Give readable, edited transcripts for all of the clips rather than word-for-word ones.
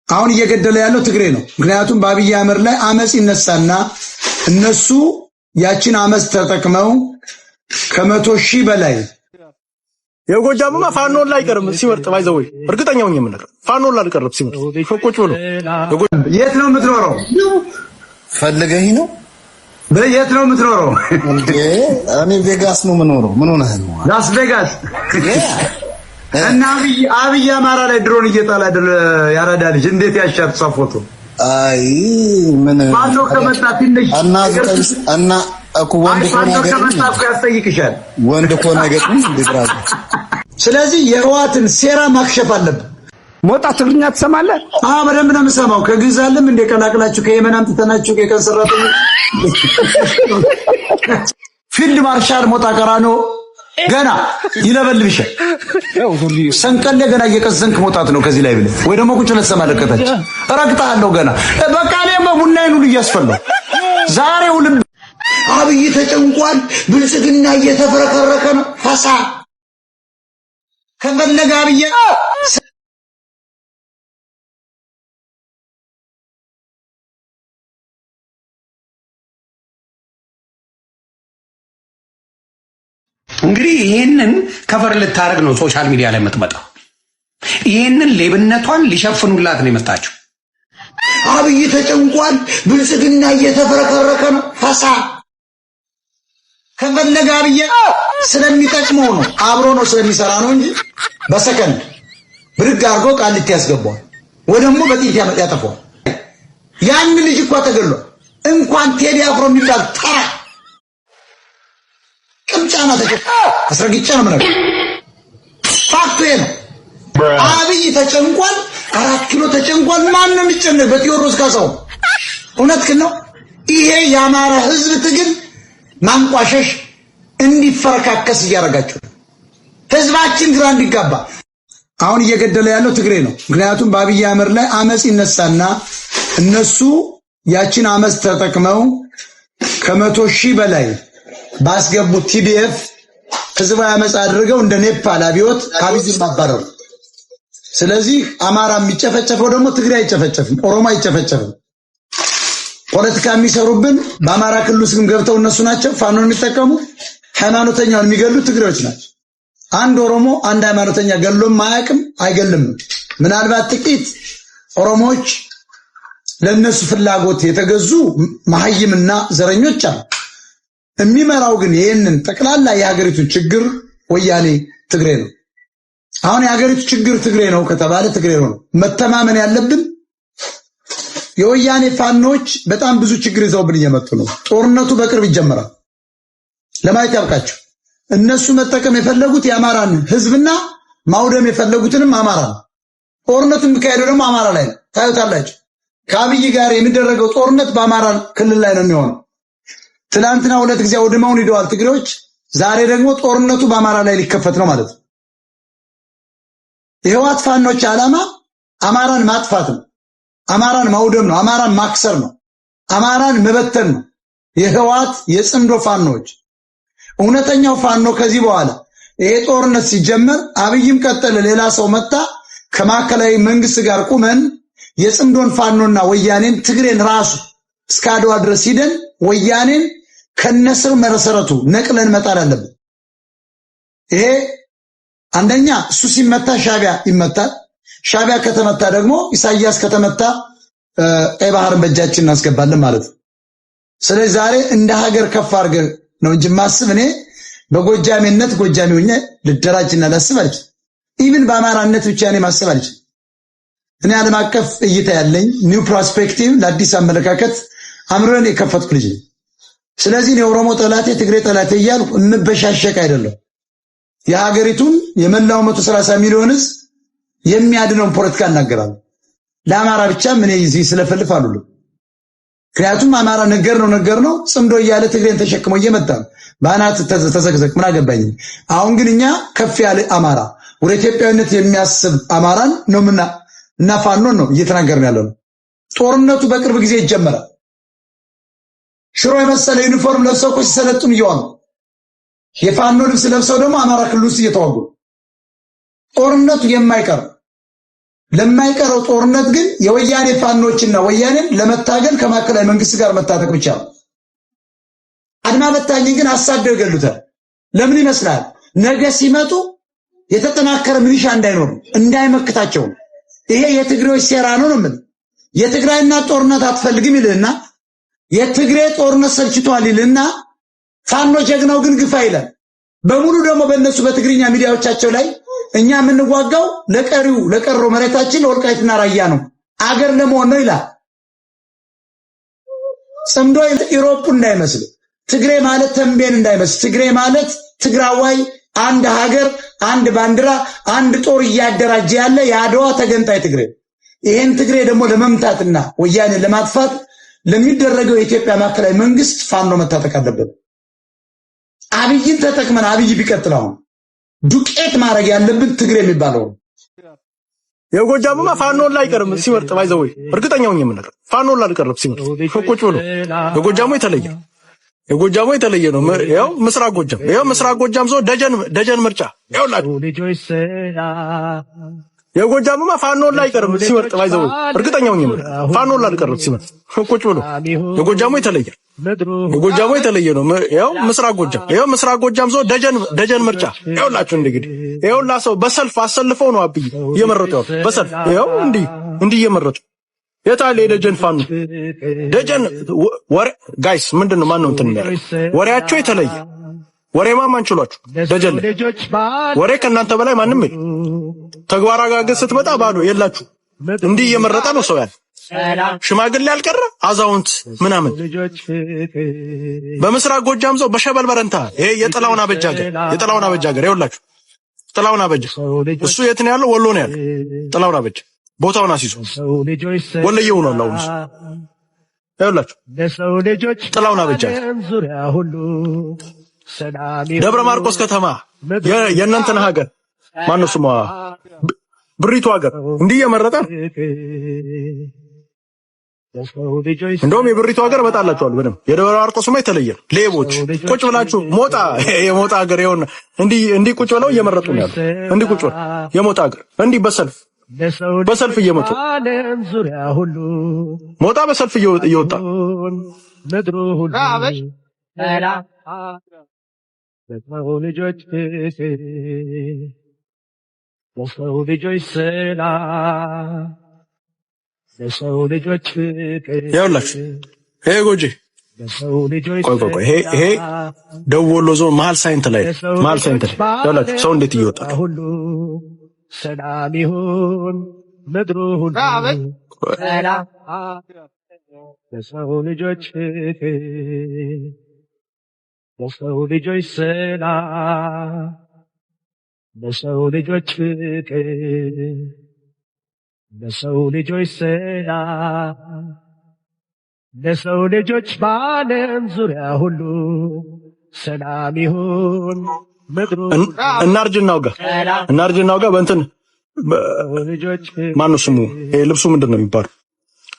አሁን እየገደለ ያለው ትግሬ ነው። ምክንያቱም በአብይ አህመድ ላይ አመጽ ይነሳና እነሱ ያችን አመጽ ተጠቅመው ከ100,000 በላይ የጎጃምማ ፋኖን ላይ ቀርም ሲመርጥ ባይዘው እርግጠኛው ነኝ የምነግርህ ፋኖን ላይ ቀርም ሲመርጥ ፎቆች ብሎ የት ነው የምትኖረው? ፈልገህ ነው በየት ነው የምትኖረው? እኔ ቬጋስ ነው የምኖረው። ምን ሆነህ ነው? ላስ ቬጋስ እና አብይ አማራ ላይ ድሮን እየጣለ አይደል? ያራዳ ልጅ እንዴት ያሻት ፎቶ። አይ ምን ፋኖ ከመጣ ትንሽ እና እኮ ወንድ ከመጣ እኮ ያስጠይቅሻል። ወንድ እኮ ነገጥ እንድራዝ። ስለዚህ የህዋትን ሴራ ማክሸፍ አለብን። ሞጣ ትግርኛ ትሰማለህ? በደንብ ነው የምሰማው። ከግዛልም እንደ ቀላቅላችሁ ከየመን አምጥተናችሁ የቀን ሰራተኛ ፊልድ ማርሻል ሞጣ ቀራኖ ገና ይለበልብሻል። ሰንቀሌ ገና እየቀዘንክ መውጣት ነው ከዚህ ላይ ብለህ ወይ ደግሞ ቁጭ ብለህ ትሰማለህ። ከታች እረግጥሃለሁ ገና በቃ እኔማ ቡናዬን ሁሉ እያስፈላሁ ዛሬው ልብ አብይ ተጨንቋል። ብልጽግና እየተፈረከረከ ነው። ፋሳ ከፈለገ አብይ እንግዲህ ይሄንን ከቨር ልታረግ ነው ሶሻል ሚዲያ ላይ የምትመጣው። ይሄንን ሌብነቷን ሊሸፍኑላት ነው የመጣችው። አብይ ተጨንቋል። ብልጽግና እየተፈረከረከ ነው። ፋሳ ከፈለገ አብይ ስለሚጠቅመው ነው አብሮ ነው ስለሚሰራ ነው እንጂ በሰከንድ ብድግ አድርጎ ቃሊቲ ያስገባዋል ወይ ደግሞ በጥይት ያጠፋዋል። ያን ልጅ እኮ ተገሏል። እንኳን ቴዲ አፍሮ የሚባል ተራ ቅምጫና ተጨቃ አስረግጬ ነው ማለት ፋክቱ ነው። አብይ ተጨንቋል። 4 ኪሎ ተጨንቋል። ማን ነው የሚጨነቅ? በቴዎድሮስ ካሳው እውነት ነው። ይሄ የአማራ ህዝብ ትግል ማንቋሸሽ እንዲፈረካከስ እያረጋችሁ ህዝባችን ግራ እንዲጋባ። አሁን እየገደለ ያለው ትግሬ ነው። ምክንያቱም በአብይ አህመድ ላይ አመጽ ይነሳና እነሱ ያችን አመጽ ተጠቅመው ከ100,000 በላይ ባስገቡት ቲዲኤፍ ህዝባዊ አመጽ አድርገው እንደ ኔፓል አብዮት አብይን ማባረሩ። ስለዚህ አማራ የሚጨፈጨፈው ደግሞ ትግሬ አይጨፈጨፍም፣ ኦሮሞ አይጨፈጨፍም። ፖለቲካ የሚሰሩብን በአማራ ክልል ውስጥ ገብተው እነሱ ናቸው። ፋኖን የሚጠቀሙ ሃይማኖተኛውን የሚገሉ ትግሬዎች ናቸው። አንድ ኦሮሞ አንድ ሃይማኖተኛ ገሎም ማያቅም አይገልም። ምናልባት ጥቂት ኦሮሞዎች ለነሱ ፍላጎት የተገዙ መሐይምና ዘረኞች አሉ። የሚመራው ግን ይሄንን ጠቅላላ የሀገሪቱ ችግር ወያኔ ትግሬ ነው። አሁን የሀገሪቱ ችግር ትግሬ ነው ከተባለ ትግሬ ነው መተማመን ያለብን። የወያኔ ፋኖች በጣም ብዙ ችግር ይዘውብን እየመጡ ነው። ጦርነቱ በቅርብ ይጀምራል። ለማየት ያብቃችሁ። እነሱ መጠቀም የፈለጉት የአማራን ህዝብና ማውደም የፈለጉትንም አማራ ነው። ጦርነቱ የሚካሄደው ደግሞ አማራ ላይ ነው። ታዩታላችሁ። ከአብይ ጋር የሚደረገው ጦርነት በአማራ ክልል ላይ ነው የሚሆነው። ትላንትና 2 ጊዜ ወድመውን ሄደዋል ትግሬዎች። ዛሬ ደግሞ ጦርነቱ በአማራ ላይ ሊከፈት ነው ማለት ነው። የህወሓት ፋኖች ዓላማ አማራን ማጥፋት ነው። አማራን ማውደም ነው። አማራን ማክሰር ነው። አማራን መበተን ነው። የህወሓት የጽምዶ ፋኖች እውነተኛው ፋኖ ከዚህ በኋላ ይሄ ጦርነት ሲጀመር አብይም ቀጠለ ሌላ ሰው መጣ ከማከላዊ መንግስት ጋር ቁመን የጽምዶን ፋኖና ወያኔን ትግሬን ራሱ እስከ አድዋ ድረስ ሂደን ወያኔን ከነስር መሰረቱ ነቅለን መጣል አለብን። ይሄ አንደኛ እሱ ሲመታ ሻቢያ ይመታል። ሻቢያ ከተመታ ደግሞ ኢሳያስ ከተመታ ቀይ ባህርን በእጃችን እናስገባለን ማለት ነው። ስለዚህ ዛሬ እንደ ሀገር ከፍ አድርገን ነው እንጂ ማስብ እኔ በጎጃሜነት ጎጃሜ ሆኜ ልደራጅና ላስብ አልችልም። ኢቭን በአማራነት ብቻ እኔ ማስብ አልችልም። እኔ ዓለም አቀፍ እይታ ያለኝ ኒው ፐርስፔክቲቭ ለአዲስ አመለካከት አምሮን የከፈትኩ ልጅ ነኝ። ስለዚህ የኦሮሞ ጠላቴ ትግሬ ጠላቴ እያልኩ እንበሻሸቅ አይደለም። የሀገሪቱን የመላው 130 ሚሊዮን ህዝብ የሚያድነውን ፖለቲካ እናገራለሁ። ለአማራ ብቻ ምን እዚህ ስለፈልፍ አሉልኝ። ምክንያቱም አማራ ነገር ነው ጽምዶ እያለ ትግሬን ተሸክሞ እየመጣ ነው። ባናት ተዘግዘግ ምን አገባኝ። አሁን ግን እኛ ከፍ ያለ አማራ ወደ ኢትዮጵያዊነት የሚያስብ አማራን ነውና እና ፋኖን ነው እየተናገርን ያለው። ጦርነቱ በቅርብ ጊዜ ይጀመራል። ሽሮ የመሰለ ዩኒፎርም ለብሰው እኮ ሲሰለጥኑ እየዋሉ የፋኖ ልብስ ለብሰው ደግሞ አማራ ክልል ውስጥ እየተዋጉ ጦርነቱ የማይቀር ለማይቀረው ጦርነት ግን የወያኔ ፋኖችና ወያኔን ለመታገል ከማዕከላዊ መንግስት ጋር መታጠቅ ብቻ ነው። አድማ በታኝ ግን አሳደው ይገሉታል። ለምን ይመስላል? ነገ ሲመጡ የተጠናከረ ሚሊሻ እንዳይኖር እንዳይመክታቸው። ይሄ የትግሬዎች ሴራ ነው ነው ማለት። የትግራይና ጦርነት አትፈልግም ይልና የትግሬ ጦርነት ሰልችቷል ይልና ፋኖ ጀግናው ግን ግፋ ይላል። በሙሉ ደግሞ በእነሱ በትግርኛ ሚዲያዎቻቸው ላይ እኛ የምንዋጋው ለቀረው መሬታችን ወልቃይትና ራያ ነው አገር ለመሆን ነው ይላል። ጽምዶ ኢሮፕ እንዳይመስል፣ ትግሬ ማለት ተንቤን እንዳይመስል፣ ትግሬ ማለት ትግራዋይ አንድ ሀገር፣ አንድ ባንዲራ፣ አንድ ጦር እያደራጀ ያለ የአድዋ ተገንጣይ ትግሬ። ይሄን ትግሬ ደግሞ ለመምታትና ወያኔ ለማጥፋት ለሚደረገው የኢትዮጵያ ማዕከላዊ መንግስት ፋኖ መታጠቅ አለበት። አብይን ተጠቅመን አብይ ቢቀጥለው ዱቄት ማድረግ ያለብን ትግሬ የሚባለው የጎጃምማ ፋኖን ላይ ቀርም ሲመርጥ ባይዘው እርግጠኛው ነኝ የምነግር ፋኖን ላይ ቀርም ሲመርጥ ቁጭ ብሎ የጎጃሙ የተለየ ነው። ያው ምስራቅ ጎጃም ሰው ደጀን ምርጫ ያውላችሁ የጎጃምማ ፋኖን ላይ ቀርም ሲመርጥ ባይዘው እርግጠኛው ነኝ የምነግር ፋኖን ላይ ቀርም ሲመርጥ ቁጭ ብሎ የጎጃሙ የተለየ ነው። ያው ምስራቅ ጎጃም ሰው ደጀን ምርጫ ያውላችሁ እንግዲህ ያውላ ሰው በሰልፍ አሰልፈው ነው አብይ እየመረጡ ያው በሰልፍ ያው እንዲህ እየመረጡ የታለ የደጀን ፋኖ ደጀን ወሬ ጋይስ ምንድነው ማን ነው እንትን ወሬያቸው የተለየ ወሬማ ማን ችሏችሁ ደጀን ወሬ ከእናንተ በላይ ማንም የለም። ተግባር አጋገዝ ስትመጣ ባዶ የላችሁ እንዲህ እየመረጠ ነው ሰው ያለ ሽማግሌ ያልቀረ አዛውንት ምናምን። በምስራቅ ጎጃም ሰው በሸበል በረንታ ይሄ የጥላውን አበጃገር ይኸውላችሁ ጥላውን አበጃ እሱ የት ነው ያለው? ወሎ ነው ያለው። ጥላውን አበጃ ቦታውን አሲሶ ወለየው ነው አላውንስ ይኸውላችሁ ጥላውን አበጃ ደብረ ማርቆስ ከተማ የእናንተን ሀገር ማነው ስሟ ብሪቱ ሀገር እንዲህ እየመረጠ እንደውም የብሪቱ ሀገር እመጣላችኋለሁ በደምብ። የደብረ ማርቆስማ የተለየ ነው። ሌቦች ቁጭ ብላችሁ የሞጣ ሀገር ይኸውና እንዲህ ቁጭ ብለው እየመረጡ ነው ያለው። እንዲህ ቁጭ ብለው የሞጣ ሀገር እንዲህ በሰልፍ እየመጡ ሞጣ በሰልፍ እየወጣ ለሰው ልጆች ሰላም ለሰው ልጆች ያውላችሁ ይሄ ጎጂ ቆይ ይሄ ደቡብ ወሎ ዞን መሀል ሳይንት ላይ ያውላችሁ ሰው እንዴት እየወጣ ሁሉ ሰላም ይሁን ምድሩ ሁሉ ሰላም ለሰው ልጆች ሰላም ለሰው ልጆች ፍቅር ለሰው ልጆች ሰላም ለሰው ልጆች በዓለም ዙሪያ ሁሉ ሰላም ይሁን ምድሩ። እናርጅናው ጋር በእንትን ማነው ስሙ ልብሱ ምንድን ነው የሚባለው?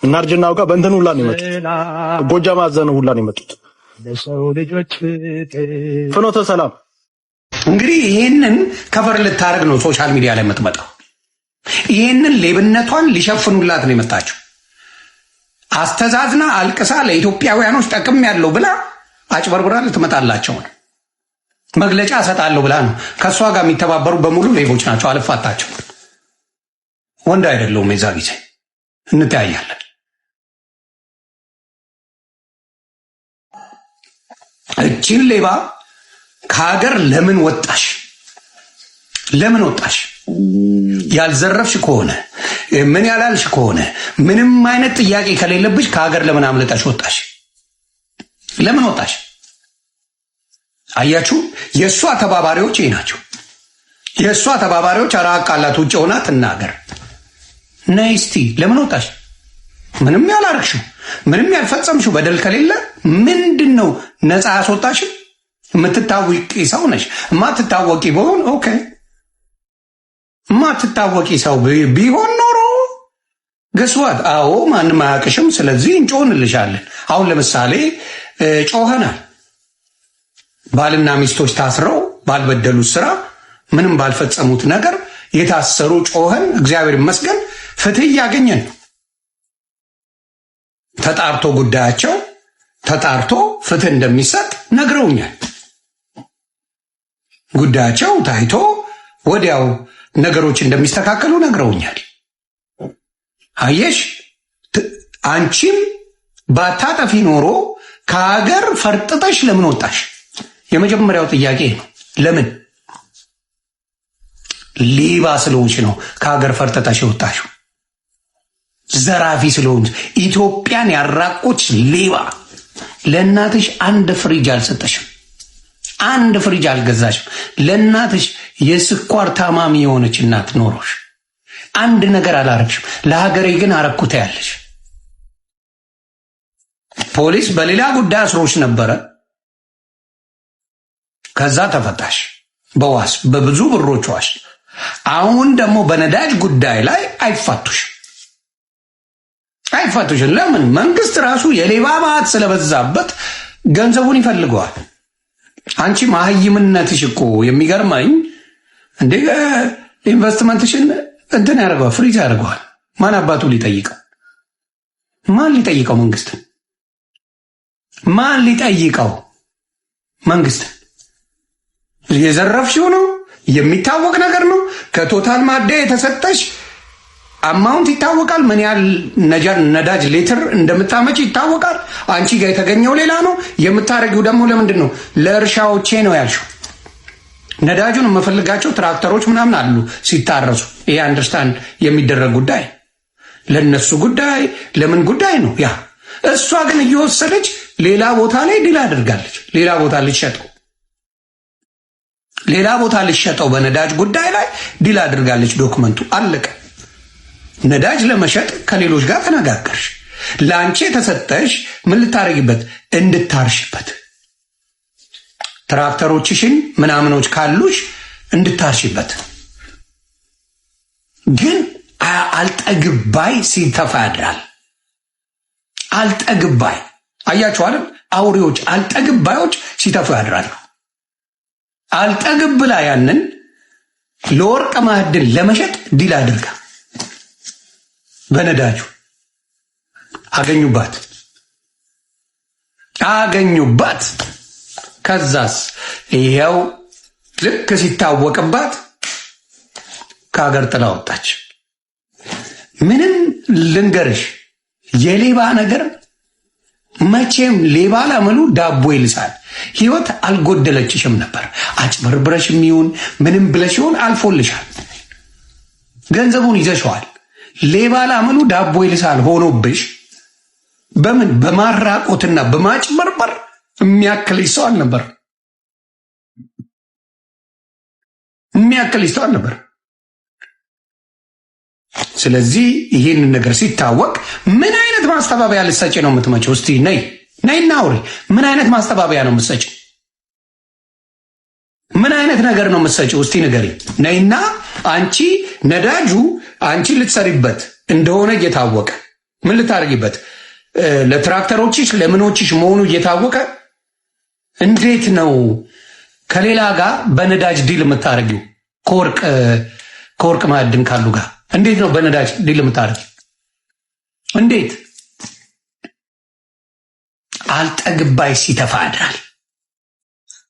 እናርጅናው ጋር በእንትን ሁላ ነው የመጡት። ጎጃም አዘነ ሁላ ነው የመጡት። ለሰው ልጆች ፍቅር ፍኖተ ሰላም እንግዲህ ይሄንን ከቨር ልታረግ ነው ሶሻል ሚዲያ ላይ የምትመጣው። ይሄንን ሌብነቷን ሊሸፍኑላት ነው የመጣችው። አስተዛዝና አልቅሳ ለኢትዮጵያውያኖች ጠቅም ያለው ብላ አጭበርብራ ልትመጣላቸው ነው። መግለጫ እሰጣለሁ ብላ ነው። ከሷ ጋር የሚተባበሩ በሙሉ ሌቦች ናቸው። አልፋታቸው። ወንድ አይደለሁም። የዛ ጊዜ እንተያያለን። እቺን ሌባ ከሀገር ለምን ወጣሽ? ያልዘረፍሽ ከሆነ ምን ያላልሽ ከሆነ ምንም አይነት ጥያቄ ከሌለብሽ ከሀገር ለምን አምልጠሽ ወጣሽ? ለምን ወጣሽ? አያችሁ፣ የእሷ ተባባሪዎች ይሄ ናቸው። የእሷ ተባባሪዎች አራቃላት ውጭ ሆና ትናገር። ነይ እስቲ ለምን ወጣሽ? ምንም ያላረግሽው ምንም ያልፈጸምሽው በደል ከሌለ ምንድነው ነፃ ያስወጣሽ? የምትታወቂ ሰው ነሽ። የማትታወቂ ቢሆን ኦኬ፣ የማትታወቂ ሰው ቢሆን ኖሮ ገስዋት አዎ ማንም አያውቅሽም። ስለዚህ እንጮህንልሻለን። አሁን ለምሳሌ ጮኸናል። ባልና ሚስቶች ታስረው ባልበደሉት ስራ ምንም ባልፈጸሙት ነገር የታሰሩ ጮኸን፣ እግዚአብሔር ይመስገን ፍትህ እያገኘን ነው። ተጣርቶ ጉዳያቸው ተጣርቶ ፍትህ እንደሚሰጥ ነግረውኛል። ጉዳያቸው ታይቶ ወዲያው ነገሮች እንደሚስተካከሉ ነግረውኛል። አየሽ አንቺም ባታጠፊ ኖሮ ከሀገር ፈርጥጠሽ ለምን ወጣሽ? የመጀመሪያው ጥያቄ ነው። ለምን? ሌባ ስለሆንሽ ነው ከሀገር ፈርጥጠሽ ወጣሽው። ዘራፊ ስለሆንሽ፣ ኢትዮጵያን ያራቆች ሌባ። ለእናትሽ አንድ ፍሪጅ አልሰጠሽም፣ አንድ ፍሪጅ አልገዛሽም። ለእናትሽ የስኳር ታማሚ የሆነች እናት ኖሮሽ አንድ ነገር አላረግሽም። ለሀገሬ ግን አረኩታ ያለሽ። ፖሊስ በሌላ ጉዳይ አስሮሽ ነበረ። ከዛ ተፈታሽ በዋስ በብዙ ብሮች ዋስ። አሁን ደግሞ በነዳጅ ጉዳይ ላይ አይፋቱሽም። ለምን? መንግስት ራሱ የሌባ ማዕት ስለበዛበት ገንዘቡን ይፈልገዋል። አንቺ ማህይምነትሽ እኮ የሚገርመኝ እንዴ! ኢንቨስትመንትሽን እንትን ያደርገዋል፣ ፍሪዝ ያደርገዋል። ማን አባቱ ሊጠይቀው? ማን ሊጠይቀው? መንግስት ማን ሊጠይቀው? መንግስት የዘረፍሽው ነው፣ የሚታወቅ ነገር ነው። ከቶታል ማደያ የተሰጠሽ አማውንት ይታወቃል። ምን ያህል ነዳጅ ሊትር እንደምታመጭ ይታወቃል። አንቺ ጋር የተገኘው ሌላ ነው፣ የምታረጊው ደግሞ ለምንድን ነው? ለእርሻዎቼ ነው ያልሽው። ነዳጁን የምፈልጋቸው ትራክተሮች ምናምን አሉ ሲታረሱ። ይሄ አንደርስታንድ የሚደረግ ጉዳይ፣ ለነሱ ጉዳይ ለምን ጉዳይ ነው ያ። እሷ ግን እየወሰደች ሌላ ቦታ ላይ ዲል አድርጋለች። ሌላ ቦታ ልሸጠው በነዳጅ ጉዳይ ላይ ዲል አድርጋለች። ዶክመንቱ አለቀ። ነዳጅ ለመሸጥ ከሌሎች ጋር ተነጋገርሽ። ለአንቺ የተሰጠሽ ምን ልታረጊበት? እንድታርሽበት። ትራክተሮችሽን ምናምኖች ካሉሽ እንድታርሽበት። ግን አልጠግባይ ሲተፋ ያድራል። አልጠግባይ አያችኋል? አውሬዎች አልጠግባዮች ሲተፉ ያድራሉ። አልጠግብ ላይ ያንን ለወርቅ ማዕድን ለመሸጥ ዲል አድርጋ በነዳጁ አገኙባት። ከዛስ ይሄው ልክ ሲታወቅባት ከሀገር ጥላ ወጣች። ምንም ልንገርሽ፣ የሌባ ነገር መቼም ሌባ ላመሉ ዳቦ ይልሳል። ህይወት አልጎደለችሽም ነበር። አጭበርብረሽ የሚሆን ምንም ብለሽ ይሆን አልፎልሻል። ገንዘቡን ይዘሽዋል። ሌባ ላመሉ ዳቦ ይልሳል ሆኖብሽ በምን በማራቆትና በማጭበርበር የሚያክልሽ ሰው አልነበር። ስለዚህ ይህንን ነገር ሲታወቅ ምን አይነት ማስተባበያ ልትሰጪ ነው የምትመጪው? እስቲ ነይና አውሪ። ምን አይነት ማስተባበያ ነው የምትሰጪው? ምን አይነት ነገር ነው የምትሰጪው? እስቲ ንገሪ። ነይና አንቺ ነዳጁ አንቺ ልትሰሪበት እንደሆነ እየታወቀ ምን ልታደርጊበት? ለትራክተሮችሽ ለምኖችሽ መሆኑ እየታወቀ እንዴት ነው ከሌላ ጋር በነዳጅ ዲል የምታደርጊው? ከወርቅ ማዕድን ካሉ ጋር እንዴት ነው በነዳጅ ዲል የምታደርጊው? እንዴት? አልጠግባይ ሲተፋ ያድራል።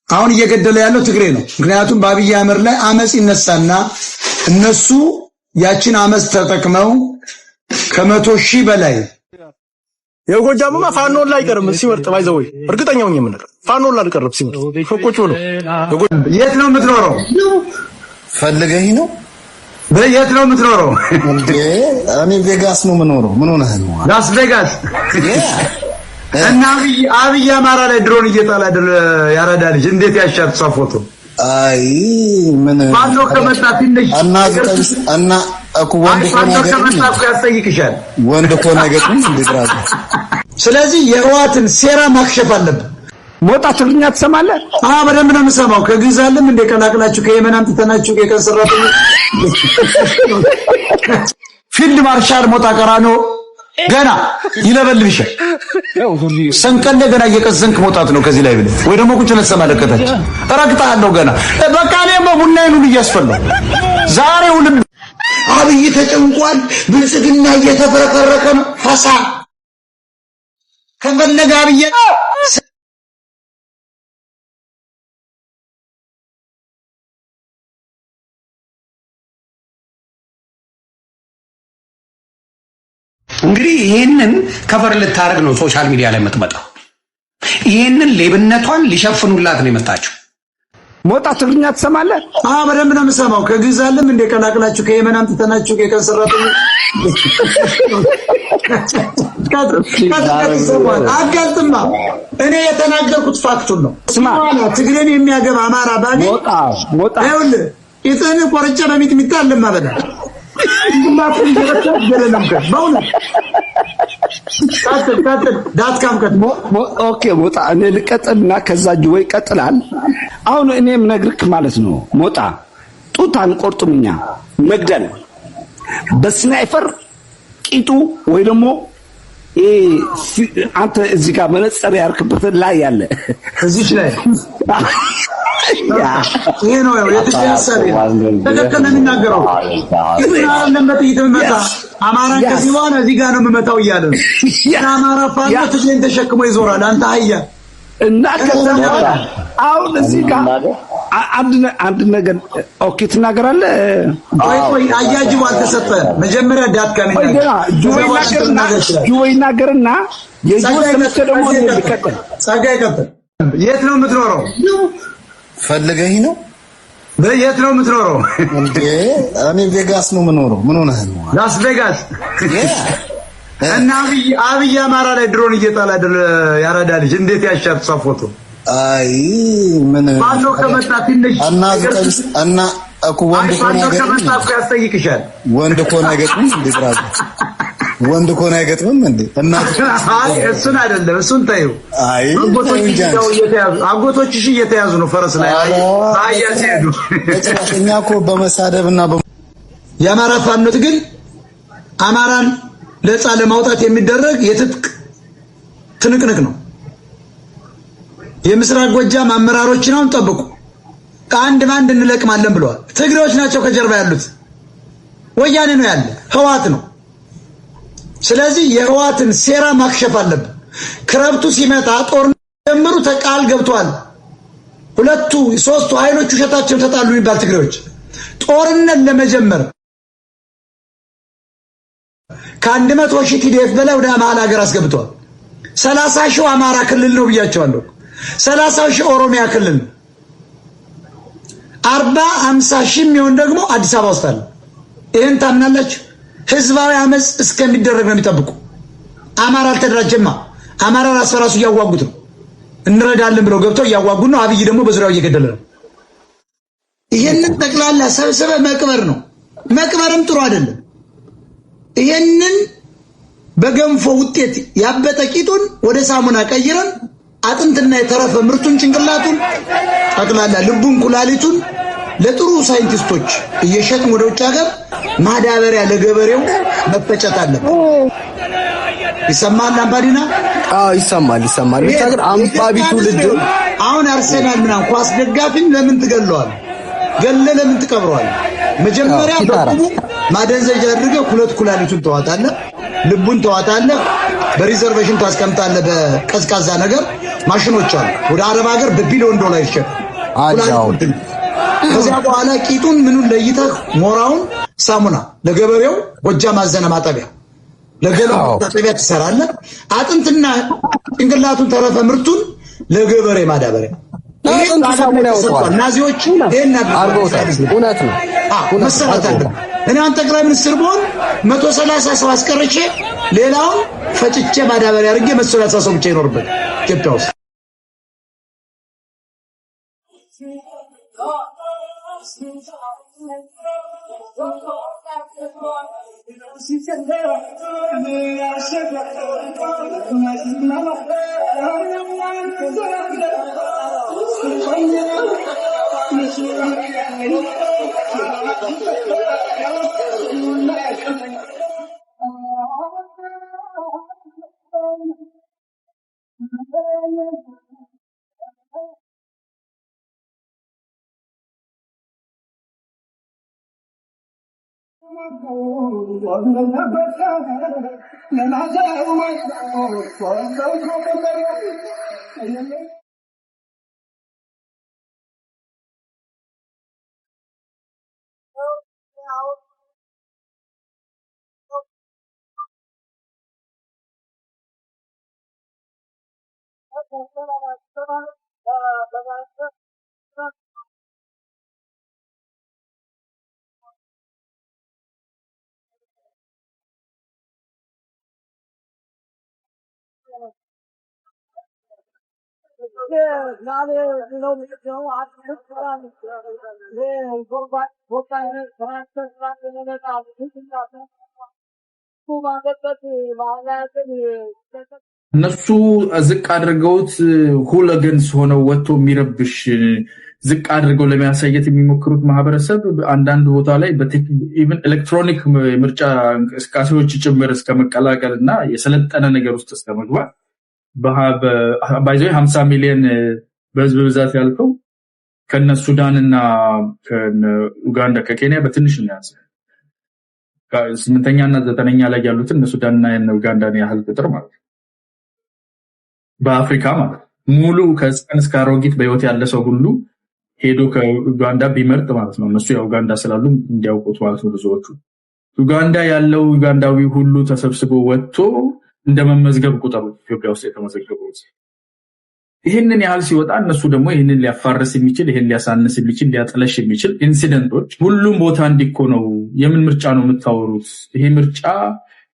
አሁን እየገደለ ያለው ትግሬ ነው። ምክንያቱም በአብይ አህመድ ላይ አመጽ ይነሳና እነሱ ያችን አመጽ ተጠቅመው ከ100,000 በላይ የጎጃምማ ፋኖን ላይ ቀርም ሲወርጥ ባይዘው እርግጠኛው ነኝ የምነግርህ ፋኖን ላይ ቀርብ ሲወርጥ ፎቆች ብሎ የት ነው የምትኖረው? ፈልገኝ ነው። በየት ነው የምትኖረው? እኔ ቬጋስ ነው የምኖረው። ምን ሆነህ ነው? ላስ ቬጋስ። እና አብይ አማራ ላይ ድሮን እየጣለ ያራዳ ልጅ እንዴት ያሻት ፎቶ? አይ ምን ፋኖ ከመጣ ትንሽ እና እኮ ወንድ እኮ ነገር እንድትራሱ። ስለዚህ የህዋትን ሴራ ማክሸፍ አለብን። ሞጣ ትግርኛ ትሰማለህ? በደንብ ነው የምሰማው። ከግዛለም እንደ ቀላቅላችሁ ከየመን አምጥተናችሁ የቀን ሰራተኞች ፊልድ ማርሻል ሞጣ ቀራኖ ገና ይለበልብሻል። ሰንቀለ ገና እየቀዘንክ መውጣት ነው ከዚህ ላይ ብለህ ወይ ደግሞ ቁጭ ለሰማ ለከታች ረግጣለሁ ገና በቃ እኔ በቡናዬን ሁሉ እያስፈላሁ ዛሬ ሁሉ አብይ ተጨንቋል። ብልጽግና እየተፈረከረከ ነው። ሐሳ ከፈለገ አብይ እንግዲህ ይሄንን ከቨር ልታረግ ነው ሶሻል ሚዲያ ላይ የምትመጣው። ይሄንን ሌብነቷን ሊሸፍኑላት ነው የመጣችው። ሞጣ ትግርኛ ትሰማለህ? በደንብ ነው የምሰማው። ከግዛለም እንደ ቀላቅላችሁ ከየመን አምጥተናችሁ የቀን ሰራተኞች አጋልጥማ። እኔ የተናገርኩት ፋክቱን ነው። ትግሬን የሚያገባ አማራ ባኔ ሞጣ ይኸውልህ ኢጥን ቆርጬ በሚጥሚጣ አለማበላ ማፍን ይረከብ ገለለም በእውነት ኦኬ ሞጣ እኔ ልቀጥልና ከዛ ጅወይ ይቀጥላል። አሁን እኔም ነግርክ ማለት ነው ሞጣ ጡት አንቆርጥም እኛ መግደል በስናይፐር ቂጡ ወይ ደግሞ አንተ እዚህ ጋር መነጽር ያርክበት ላይ ያለ እዚህ ላይ ይሄ ነው የተሰሰረ ተከከለ የሚናገረው ይሄን ለምበት ይተመታ አማራን ከዚህ በኋላ እዚህ ጋር ነው የምመታው እያለ ነው። አማራ ፋኖ ትግሬን ተሸክሞ ይዞራል። አንተ አህያ እና ከተማ አሁን እዚህ ጋር አንድ ነገር ኦኬ ትናገራለህ። ቆይ አያጅው አልተሰጠ መጀመሪያ ዳትካም ጁወይ ይናገርና የጁወይ ተመሰ ደግሞ ይከተል ጸጋ ይከተል። የት ነው የምትኖረው? ፈልገኝ ነው። በየት ነው የምትኖረው? እኔ ቬጋስ ነው የምኖረው። ምን ሆነህ ነው? ላስ ቬጋስ እና አብይ አማራ ላይ ድሮን እየጣለ አይደል? ያራዳ ልጅ እንዴት ያሻት ፎቶ። አይ ምን ባሎ ከመጣ ትንሽ እና እኮ ወንድ ያስጠይቅሻል። ወንድ እኮ ነው አይገጥምም እንዴ? ብራዘር ወንድ እኮ ነው አይገጥምም እንዴ? እናት አይ እሱን አይደለም እሱን ታዩ። አይ አጎቶችሽ እየተያዙ ነው ፈረስ ላይ አያ ሲሄዱ። እኛ እኮ በመሳደብና የአማራ ፋኖ ግን አማራን ለጻ ለማውጣት የሚደረግ የትጥቅ ትንቅንቅ ነው። የምስራቅ ጎጃም አመራሮችን አሁን ጠብቁ፣ አንድ ባንድ እንለቅማለን ብለዋል። ትግሬዎች ናቸው ከጀርባ ያሉት፣ ወያኔ ነው ያለ፣ ህዋት ነው። ስለዚህ የህዋትን ሴራ ማክሸፍ አለብን። ክረብቱ ሲመጣ ጦርነት ጀምሩ ተቃል ገብቷል። ሁለቱ ሶስቱ ኃይሎች ውሸታቸውን ተጣሉ ይባል። ትግሬዎች ጦርነት ለመጀመር ከ100 ሺህ ቲዲኤፍ በላይ ወደ መሀል ሀገር አስገብተዋል። 30 ሺህ አማራ ክልል ነው ብያቸዋለሁ። 30 ሺህ ኦሮሚያ ክልል፣ 40-50 ሺህ የሚሆን ደግሞ አዲስ አበባ ውስጥ አለ። ይሄን ታምናላችሁ? ህዝባዊ አመጽ እስከሚደረግ ነው የሚጠብቁ። አማራ አልተደራጀማ። አማራ ራስ በራሱ እያዋጉት ነው። እንረዳለን ብለው ገብተው እያዋጉት ነው። አብይ ደግሞ በዙሪያው እየገደለ ነው። ይሄንን ጠቅላላ ሰብስበ መቅበር ነው። መቅበርም ጥሩ አይደለም። ይሄንን በገንፎ ውጤት ያበጠ ቂጡን ወደ ሳሙና ቀይረን አጥንትና የተረፈ ምርቱን ጭንቅላቱን ጠቅላላ ልቡን ኩላሊቱን ለጥሩ ሳይንቲስቶች እየሸጥን ወደ ውጭ ሀገር ማዳበሪያ ለገበሬው መፈጨት አለበት። ይሰማል አምባዲና? ይሰማል። ብቻ ግን አምባቢቱ ልጅ አሁን አርሰናል ምናምን ኳስ ደጋፊን ለምን ትገለዋል? ገለ ለምን ትቀብረዋል? መጀመሪያ በቁሙ ማደንዘዣ አድርገህ ሁለት ኩላሊቱን ተዋጣለህ፣ ልቡን ተዋጣለህ፣ በሪዘርቬሽን ታስቀምጣለህ። በቀዝቃዛ ነገር ማሽኖች አሉ። ወደ አረብ ሀገር በቢሊዮን ዶላር ይሸጣል። ከዚያ በኋላ ቂጡን ምኑን ለይተህ ሞራውን ሳሙና ለገበሬው ጎጃም አዘነ ማጠቢያ ለገላው ማጠቢያ ትሰራለህ። አጥንትና ጭንቅላቱን ተረፈ ምርቱን ለገበሬ ማዳበሪያ ናዚዎች ይሄን አድርገውታል። እውነት ነው። መሰራት አለበት። እኔ አንተ ጠቅላይ ሚኒስትር ብሆን 130 ሰው አስቀርቼ ሌላውን ፈጭቼ ማዳበሪያ አድርጌ 130 ሰው ብቻ ይኖርበት ኢትዮጵያ ውስጥ። እነሱ ዝቅ አድርገውት ሁለገንስ ሆነው ወጥቶ የሚረብሽ ዝቅ አድርገው ለማሳየት የሚሞክሩት ማህበረሰብ አንዳንድ ቦታ ላይ ኢቭን ኤሌክትሮኒክ ምርጫ እንቅስቃሴዎች ጭምር እስከ መቀላቀል እና የሰለጠነ ነገር ውስጥ እስከ መግባት ባይዘው 50 ሚሊዮን በህዝብ ብዛት ያልከው ከነ ሱዳንና ከኡጋንዳ ከኬንያ በትንሽ ነው ያንስ ከ8ኛ እና 9ኛ ላይ ያሉትን ሱዳንና ኡጋንዳን ያህል ቁጥር ማለት በአፍሪካ ማለት ሙሉ ከህፃን እስከ አሮጊት በህይወት ያለ ሰው ሁሉ ሄዶ ከኡጋንዳ ቢመርጥ ማለት ነው። እነሱ የኡጋንዳ ስላሉ እንዲያውቁት ማለት ነው። ብዙዎቹ ኡጋንዳ ያለው ኡጋንዳዊ ሁሉ ተሰብስቦ ወጥቶ እንደመመዝገብ ቁጥሩ ኢትዮጵያ ውስጥ የተመዘገበው ይሄንን ያህል ሲወጣ እነሱ ደግሞ ይሄንን ሊያፋርስ የሚችል ይሄን ሊያሳንስ የሚችል ሊያጥለሽ የሚችል ኢንሲደንቶች ሁሉም ቦታ እንዲኮነው የምን ምርጫ ነው የምታወሩት? ይሄ ምርጫ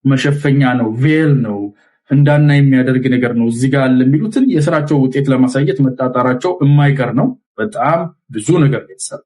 መሸፈኛ ነው፣ ቬል ነው፣ እንዳና የሚያደርግ ነገር ነው እዚህ ጋር ለሚሉትን የስራቸው ውጤት ለማሳየት መጣጣራቸው የማይቀር ነው። በጣም ብዙ ነገር ይሰራል።